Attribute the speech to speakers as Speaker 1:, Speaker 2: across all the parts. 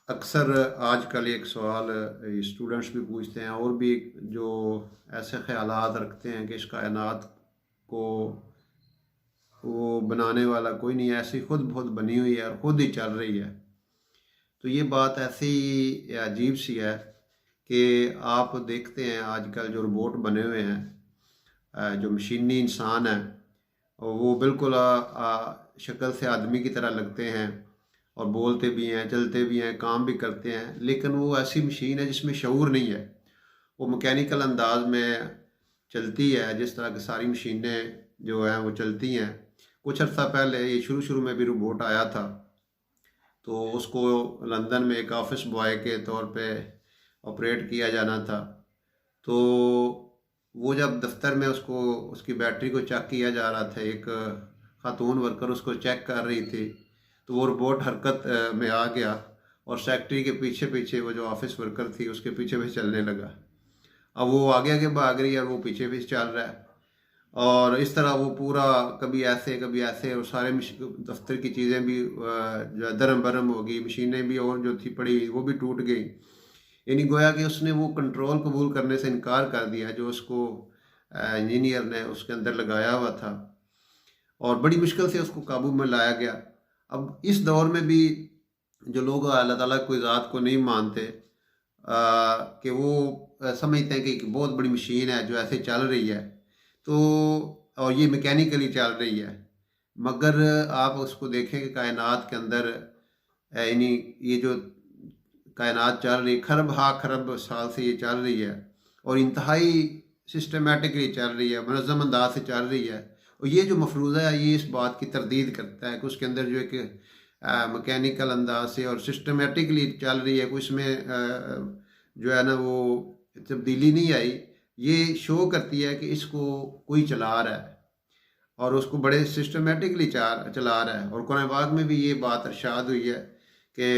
Speaker 1: اکثر آج کل ایک سوال اسٹوڈنٹس بھی پوچھتے ہیں اور بھی جو ایسے خیالات رکھتے ہیں کہ اس کائنات کو وہ بنانے والا کوئی نہیں ہے، ایسی خود بخود بنی ہوئی ہے اور خود ہی چل رہی ہے۔ تو یہ بات ایسی عجیب سی ہے کہ آپ دیکھتے ہیں آج کل جو روبوٹ بنے ہوئے ہیں، جو مشینی انسان ہیں، وہ بالکل شکل سے آدمی کی طرح لگتے ہیں اور بولتے بھی ہیں، چلتے بھی ہیں، کام بھی کرتے ہیں، لیکن وہ ایسی مشین ہے جس میں شعور نہیں ہے۔ وہ مکینیکل انداز میں چلتی ہے جس طرح کی ساری مشینیں جو ہیں وہ چلتی ہیں۔ کچھ عرصہ پہلے یہ شروع میں بھی روبوٹ آیا تھا، تو اس کو لندن میں ایک آفس بوائے کے طور پہ آپریٹ کیا جانا تھا۔ تو وہ جب دفتر میں اس کی بیٹری کو چیک کیا جا رہا تھا، ایک خاتون ورکر اس کو چیک کر رہی تھی، تو وہ روبوٹ حرکت میں آ گیا اور سیکٹری کے پیچھے پیچھے وہ جو آفس ورکر تھی اس کے پیچھے پیچھے چلنے لگا۔ اب وہ آگے بھاگ رہی ہے اور وہ پیچھے پیچھے چل رہا ہے، اور اس طرح وہ پورا کبھی ایسے اور سارے دفتر کی چیزیں بھی جو درم برم ہو گئی، مشینیں بھی اور جو تھی پڑی وہ بھی ٹوٹ گئی۔ یعنی گویا کہ اس نے وہ کنٹرول قبول کرنے سے انکار کر دیا جو اس کو انجینئر نے اس کے اندر لگایا ہوا تھا، اور بڑی مشکل سے اس کو قابو میں لایا گیا۔ اب اس دور میں بھی جو لوگ اللہ تعالیٰ کوئی ذات کو نہیں مانتے، کہ وہ سمجھتے ہیں کہ ایک بہت بڑی مشین ہے جو ایسے چل رہی ہے، تو اور یہ میکینیکلی چل رہی ہے، مگر آپ اس کو دیکھیں کہ کائنات کے اندر یعنی یہ جو کائنات چل رہی ہے، خرب سال سے یہ چل رہی ہے اور انتہائی سسٹمیٹکلی چل رہی ہے، منظم انداز سے چل رہی ہے، اور یہ جو مفروضہ ہے یہ اس بات کی تردید کرتا ہے کہ اس کے اندر جو ایک مکینیکل انداز سے اور سسٹمیٹکلی چل رہی ہے، کوئی اس میں جو ہے نا وہ تبدیلی نہیں آئی۔ یہ شو کرتی ہے کہ اس کو کوئی چلا رہا ہے اور اس کو بڑے سسٹمیٹکلی چلا رہا ہے، اور قرآن پاک میں بھی یہ بات ارشاد ہوئی ہے کہ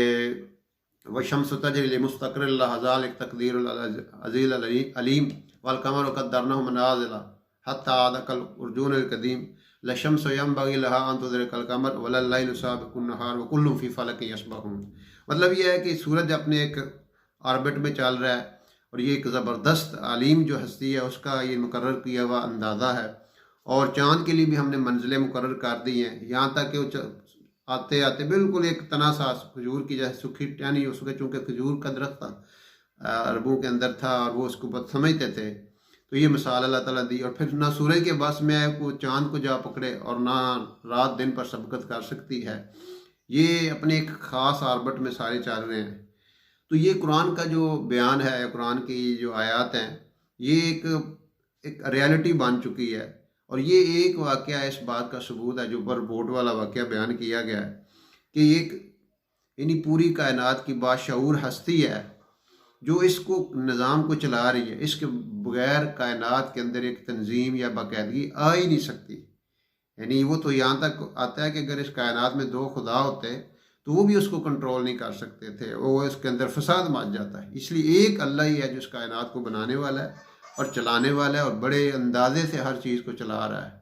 Speaker 1: وَالشَّمْسُ تَجْرِي لِمُسْتَقَرٍّ لَهَا ذَلِكَ تَقْدِيرُ الْعَزِيزِ الْعَلِيمِ وَالْقَمَرَ قَدَّرْنَاهُ مَنَازِلَ حَتَّىٰ عَادَ كَالْعُرْجُونِ الْقَدِيمِ لَا الشَّمْسُ يَنبَغِي لَهَا أَن تُدْرِكَ الْقَمَرَ وَلَا اللَّيْلُ سَابِقُ النَّهَارِ وَكُلٌّ فِي فَلَكٍ يَسْبَحُونَ۔ مطلب یہ ہے کہ سورج اپنے ایک آربٹ میں چل رہا ہے، اور یہ ایک زبردست عالم جو ہستی ہے اس کا یہ مقرر کیا ہوا اندازہ ہے، اور چاند کے لیے بھی ہم نے منزلیں مقرر کر دی ہیں، یہاں تک کہ وہ آتے آتے بالکل ایک تنا سا کھجور کی جیسے سکھی ٹہنی اس کے، چونکہ کھجور کا درخت عربوں کے اندر تھا اور وہ اس کو بہت سمجھتے تھے، تو یہ مثال اللہ تعالیٰ دی۔ اور پھر نہ سورج کے بس میں کو چاند کو جا پکڑے اور نہ رات دن پر سبقت کر سکتی ہے، یہ اپنے ایک خاص آربٹ میں سارے چل رہے ہیں۔ تو یہ قرآن کا جو بیان ہے، قرآن کی جو آیات ہیں، یہ ایک ریالٹی بن چکی ہے، اور یہ ایک واقعہ اس بات کا ثبوت ہے جو روبوٹ والا واقعہ بیان کیا گیا ہے کہ ایک یعنی پوری کائنات کی باشعور ہستی ہے جو اس کو نظام کو چلا رہی ہے، اس کے بغیر کائنات کے اندر ایک تنظیم یا باقاعدگی آ ہی نہیں سکتی۔ یعنی وہ تو یہاں تک آتا ہے کہ اگر اس کائنات میں دو خدا ہوتے تو وہ بھی اس کو کنٹرول نہیں کر سکتے تھے، وہ اس کے اندر فساد مچ جاتا ہے۔ اس لیے ایک اللہ ہی ہے جو اس کائنات کو بنانے والا ہے اور چلانے والا ہے، اور بڑے اندازے سے ہر چیز کو چلا رہا ہے۔